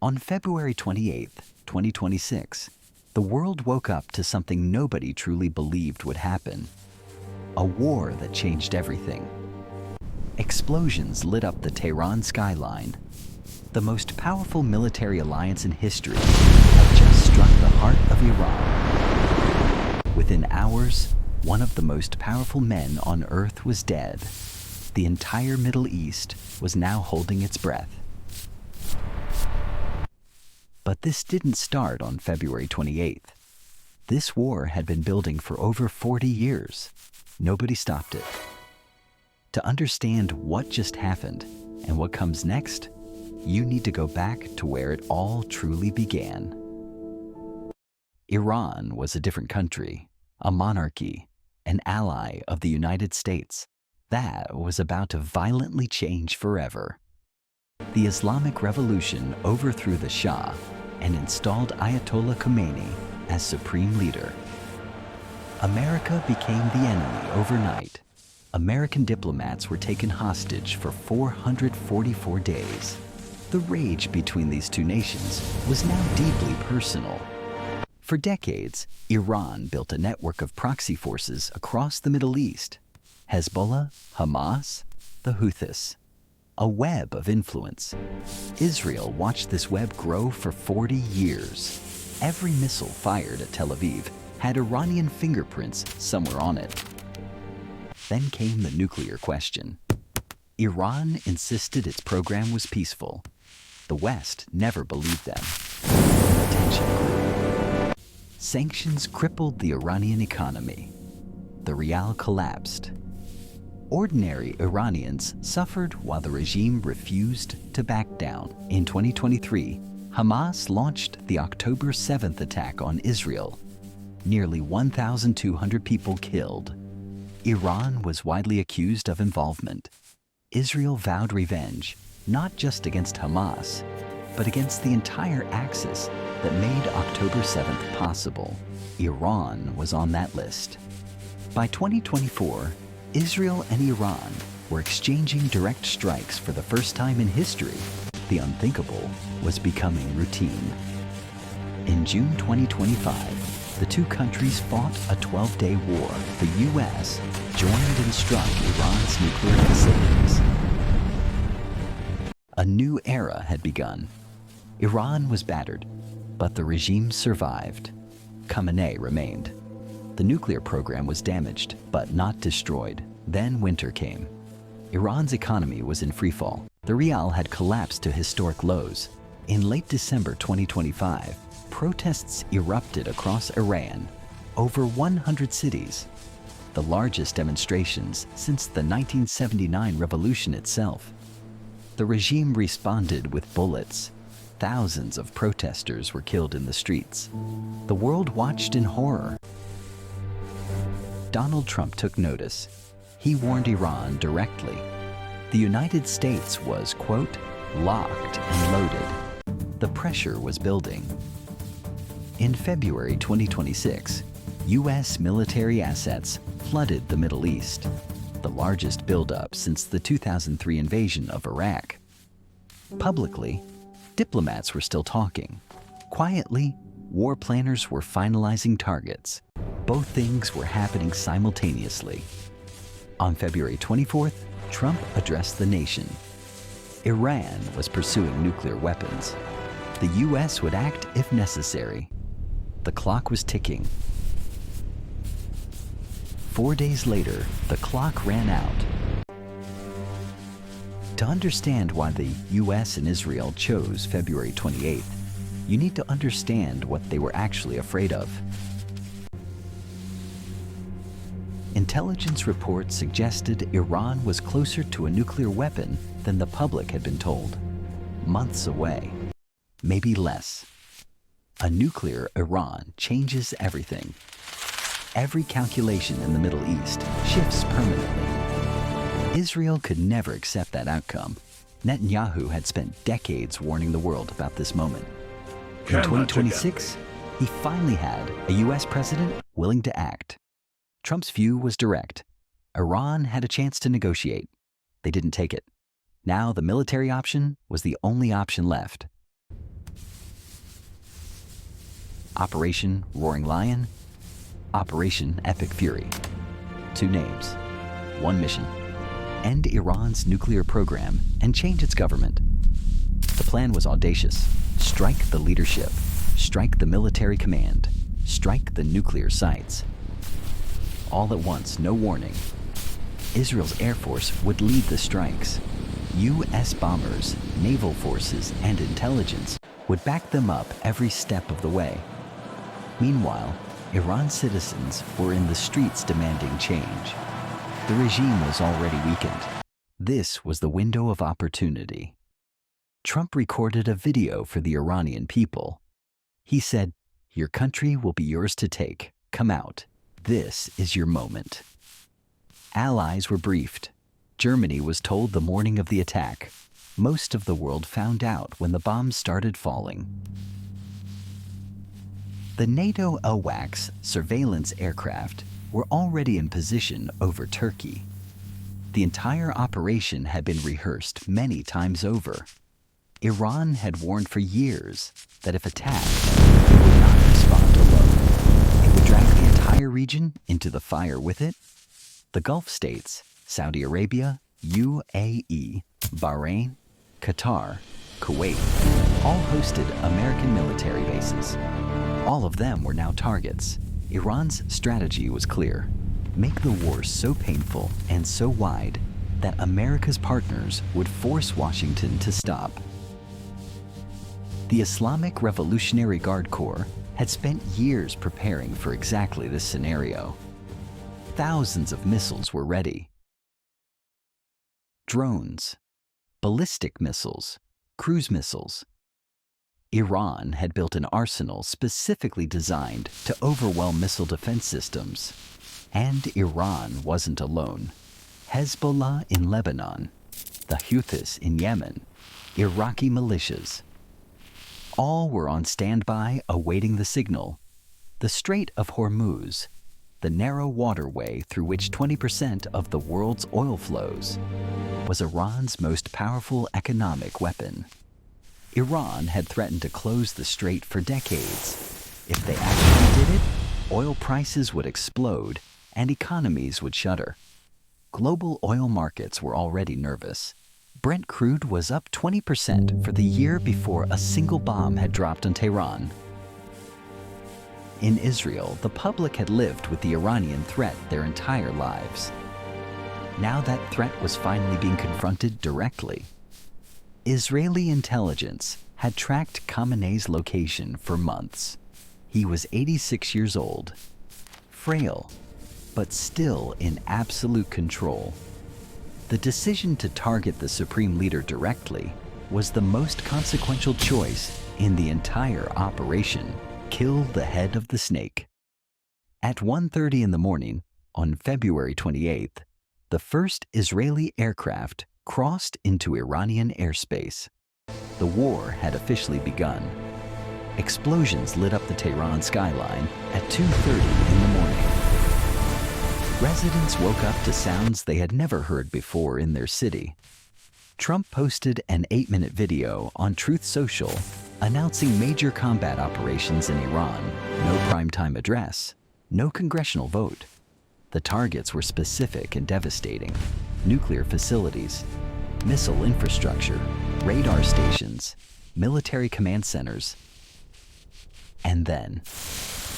On February 28, 2026, the world woke up to something nobody truly believed would happen. A war that changed everything. Explosions lit up the Tehran skyline. The most powerful military alliance in history had just struck the heart of Iran. Within hours, one of the most powerful men on Earth was dead. The entire Middle East was now holding its breath. But this didn't start on February 28th. This war had been building for over 40 years. Nobody stopped it. To understand what just happened and what comes next, you need to go back to where it all truly began. Iran was a different country, a monarchy, an ally of the United States. That was about to violently change forever. The Islamic Revolution overthrew the Shah and installed Ayatollah Khamenei as supreme leader. America became the enemy overnight. American diplomats were taken hostage for 444 days. The rage between these two nations was now deeply personal. For decades, Iran built a network of proxy forces across the Middle East: Hezbollah, Hamas, the Houthis. A web of influence. Israel watched this web grow for 40 years. Every missile fired at Tel Aviv had Iranian fingerprints somewhere on it. Then came the nuclear question. Iran insisted its program was peaceful. The West never believed them. The tension grew. Sanctions crippled the Iranian economy. The rial collapsed. Ordinary Iranians suffered while the regime refused to back down. In 2023, Hamas launched the October 7th attack on Israel. Nearly 1,200 people killed. Iran was widely accused of involvement. Israel vowed revenge, not just against Hamas, but against the entire axis that made October 7th possible. Iran was on that list. By 2024, Israel and Iran were exchanging direct strikes for the first time in history. The unthinkable was becoming routine. In June 2025, the two countries fought a 12-day war. The U.S. joined and struck Iran's nuclear facilities. A new era had begun. Iran was battered, but the regime survived. Khamenei remained. The nuclear program was damaged, but not destroyed. Then winter came. Iran's economy was in freefall. The rial had collapsed to historic lows. In late December 2025, protests erupted across Iran. Over 100 cities. The largest demonstrations since the 1979 revolution itself. The regime responded with bullets. Thousands of protesters were killed in the streets. The world watched in horror. Donald Trump took notice. He warned Iran directly. The United States was, quote, locked and loaded. The pressure was building. In February 2026, U.S. military assets flooded the Middle East, the largest buildup since the 2003 invasion of Iraq. Publicly, diplomats were still talking. Quietly, war planners were finalizing targets. Both things were happening simultaneously. On February 24th, Trump addressed the nation. Iran was pursuing nuclear weapons. The U.S. would act if necessary. The clock was ticking. 4 days later, the clock ran out. To understand why the U.S. and Israel chose February 28th, you need to understand what they were actually afraid of. Intelligence reports suggested Iran was closer to a nuclear weapon than the public had been told. Months away. Maybe less. A nuclear Iran changes everything. Every calculation in the Middle East shifts permanently. Israel could never accept that outcome. Netanyahu had spent decades warning the world about this moment. In 2026, he finally had a U.S. president willing to act. Trump's view was direct. Iran had a chance to negotiate. They didn't take it. Now the military option was the only option left. Operation Roaring Lion, Operation Epic Fury. 2 names, 1 mission: end Iran's nuclear program and change its government. The plan was audacious: strike the leadership, strike the military command, strike the nuclear sites. All at once, no warning. Israel's Air Force would lead the strikes. U.S. bombers, naval forces, and intelligence would back them up every step of the way. Meanwhile, Iran's citizens were in the streets demanding change. The regime was already weakened. This was the window of opportunity. Trump recorded a video for the Iranian people. He said, "Your country will be yours to take. Come out. This is your moment." Allies were briefed. Germany was told the morning of the attack. Most of the world found out when the bombs started falling. The NATO AWACS surveillance aircraft were already in position over Turkey. The entire operation had been rehearsed many times over. Iran had warned for years that if attacked, it would not respond alone. It would drag the entire region into the fire with it. The Gulf states, Saudi Arabia, UAE, Bahrain, Qatar, Kuwait, all hosted American military bases. All of them were now targets. Iran's strategy was clear: make the war so painful and so wide that America's partners would force Washington to stop. The Islamic Revolutionary Guard Corps had spent years preparing for exactly this scenario. Thousands of missiles were ready. Drones, ballistic missiles, cruise missiles. Iran had built an arsenal specifically designed to overwhelm missile defense systems. And Iran wasn't alone. Hezbollah in Lebanon, the Houthis in Yemen, Iraqi militias. All were on standby awaiting the signal. The Strait of Hormuz, the narrow waterway through which 20% of the world's oil flows, was Iran's most powerful economic weapon. Iran had threatened to close the strait for decades. If they actually did it, oil prices would explode and economies would shudder. Global oil markets were already nervous. Brent crude was up 20% for the year before a single bomb had dropped on Tehran. In Israel, the public had lived with the Iranian threat their entire lives. Now that threat was finally being confronted directly. Israeli intelligence had tracked Khamenei's location for months. He was 86 years old, frail, but still in absolute control. The decision to target the supreme leader directly was the most consequential choice in the entire operation. Kill the head of the snake. At 1:30 in the morning, on February 28th, the first Israeli aircraft crossed into Iranian airspace. The war had officially begun. Explosions lit up the Tehran skyline at 2:30 in the morning. Residents woke up to sounds they had never heard before in their city. Trump posted an 8-minute video on Truth Social announcing major combat operations in Iran. No primetime address, no congressional vote. The targets were specific and devastating: nuclear facilities, missile infrastructure, radar stations, military command centers. And then,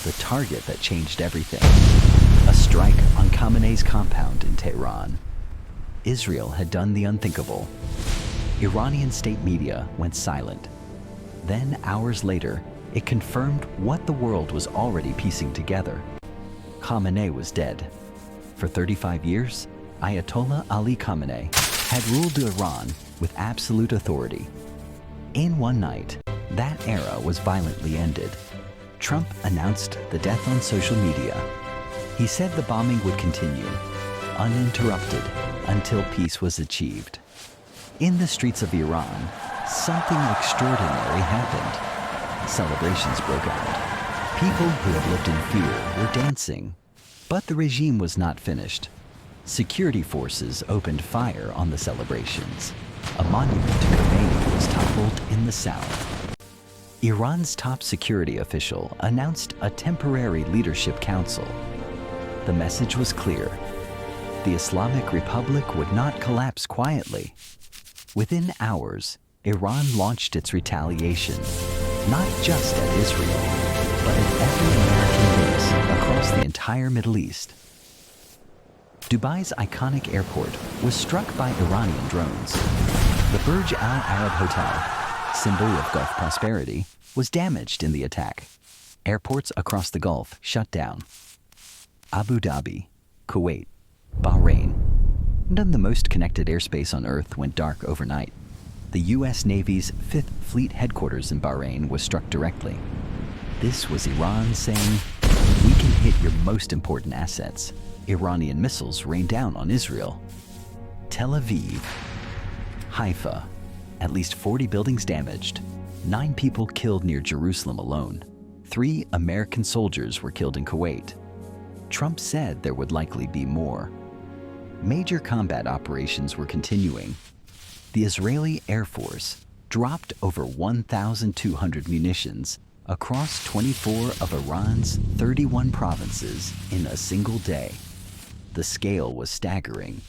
the target that changed everything: a strike on Khamenei's compound in Tehran. Israel had done the unthinkable. Iranian state media went silent. Then, hours later, it confirmed what the world was already piecing together. Khamenei was dead. For 35 years, Ayatollah Ali Khamenei had ruled Iran with absolute authority. In one night, that era was violently ended. Trump announced the death on social media. He said the bombing would continue, uninterrupted, until peace was achieved. In the streets of Iran, something extraordinary happened. Celebrations broke out. People who had lived in fear were dancing. But the regime was not finished. Security forces opened fire on the celebrations. A monument to Khamenei was toppled in the south. Iran's top security official announced a temporary leadership council. The message was clear. The Islamic Republic would not collapse quietly. Within hours, Iran launched its retaliation, not just at Israel, but at every American base across the entire Middle East. Dubai's iconic airport was struck by Iranian drones. The Burj Al Arab Hotel, symbol of Gulf prosperity, was damaged in the attack. Airports across the Gulf shut down. Abu Dhabi, Kuwait, Bahrain, and the most connected airspace on Earth went dark overnight. The U.S. Navy's 5th Fleet headquarters in Bahrain was struck directly. This was Iran saying, "We can hit your most important assets." Iranian missiles rained down on Israel. Tel Aviv, Haifa, at least 40 buildings damaged, 9 people killed near Jerusalem alone. 3 American soldiers were killed in Kuwait. Trump said there would likely be more. Major combat operations were continuing. The Israeli Air Force dropped over 1,200 munitions across 24 of Iran's 31 provinces in a single day. The scale was staggering.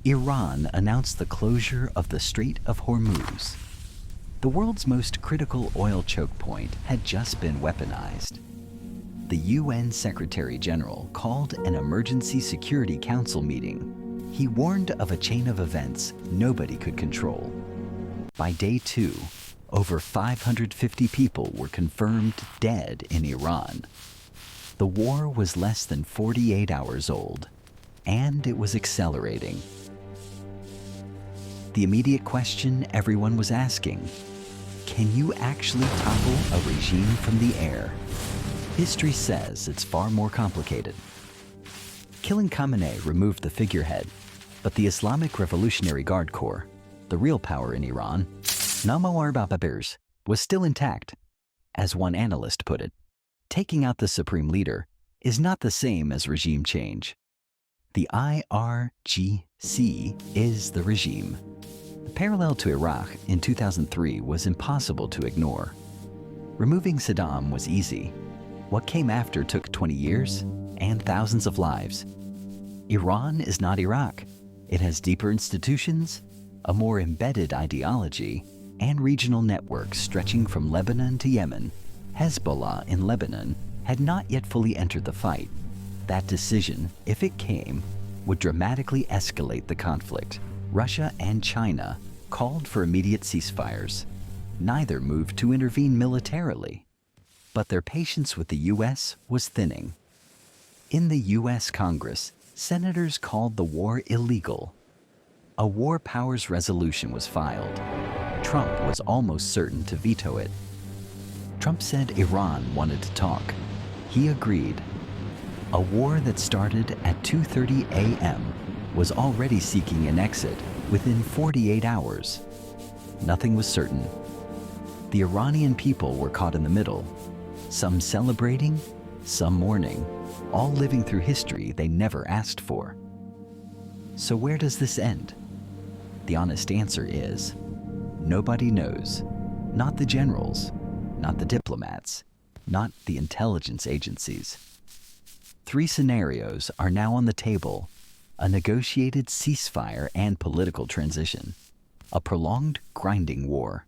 Iran announced the closure of the Strait of Hormuz. The world's most critical oil choke point had just been weaponized. The UN Secretary General called an Emergency Security Council meeting. He warned of a chain of events nobody could control. By day 2, over 550 people were confirmed dead in Iran. The war was less than 48 hours old, and it was accelerating. The immediate question everyone was asking: can you actually topple a regime from the air? History says it's far more complicated. Killing Khamenei removed the figurehead, but the Islamic Revolutionary Guard Corps, the real power in Iran, Namawar Bababers, was still intact. As one analyst put it, taking out the supreme leader is not the same as regime change. The IRGC is the regime. The parallel to Iraq in 2003 was impossible to ignore. Removing Saddam was easy. What came after took 20 years and thousands of lives. Iran is not Iraq. It has deeper institutions, a more embedded ideology, and regional networks stretching from Lebanon to Yemen. Hezbollah in Lebanon had not yet fully entered the fight. That decision, if it came, would dramatically escalate the conflict. Russia and China called for immediate ceasefires. Neither moved to intervene militarily. But their patience with the U.S. was thinning. In the U.S. Congress, senators called the war illegal. A war powers resolution was filed. Trump was almost certain to veto it. Trump said Iran wanted to talk. He agreed. A war that started at 2:30 a.m. was already seeking an exit within 48 hours. Nothing was certain. The Iranian people were caught in the middle, some celebrating, some mourning, all living through history they never asked for. So where does this end? The honest answer is, nobody knows. Not the generals, not the diplomats, not the intelligence agencies. 3 scenarios are now on the table: a negotiated ceasefire and political transition, a prolonged grinding war,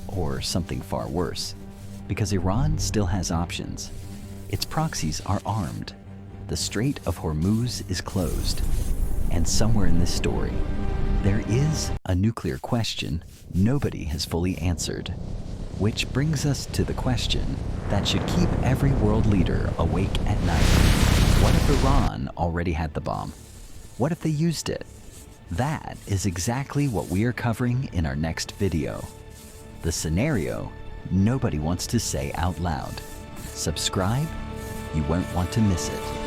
or something far worse, because Iran still has options. Its proxies are armed, the Strait of Hormuz is closed, and somewhere in this story, there is a nuclear question nobody has fully answered. Which brings us to the question that should keep every world leader awake at night. What if Iran already had the bomb? What if they used it? That is exactly what we are covering in our next video. The scenario nobody wants to say out loud. Subscribe, you won't want to miss it.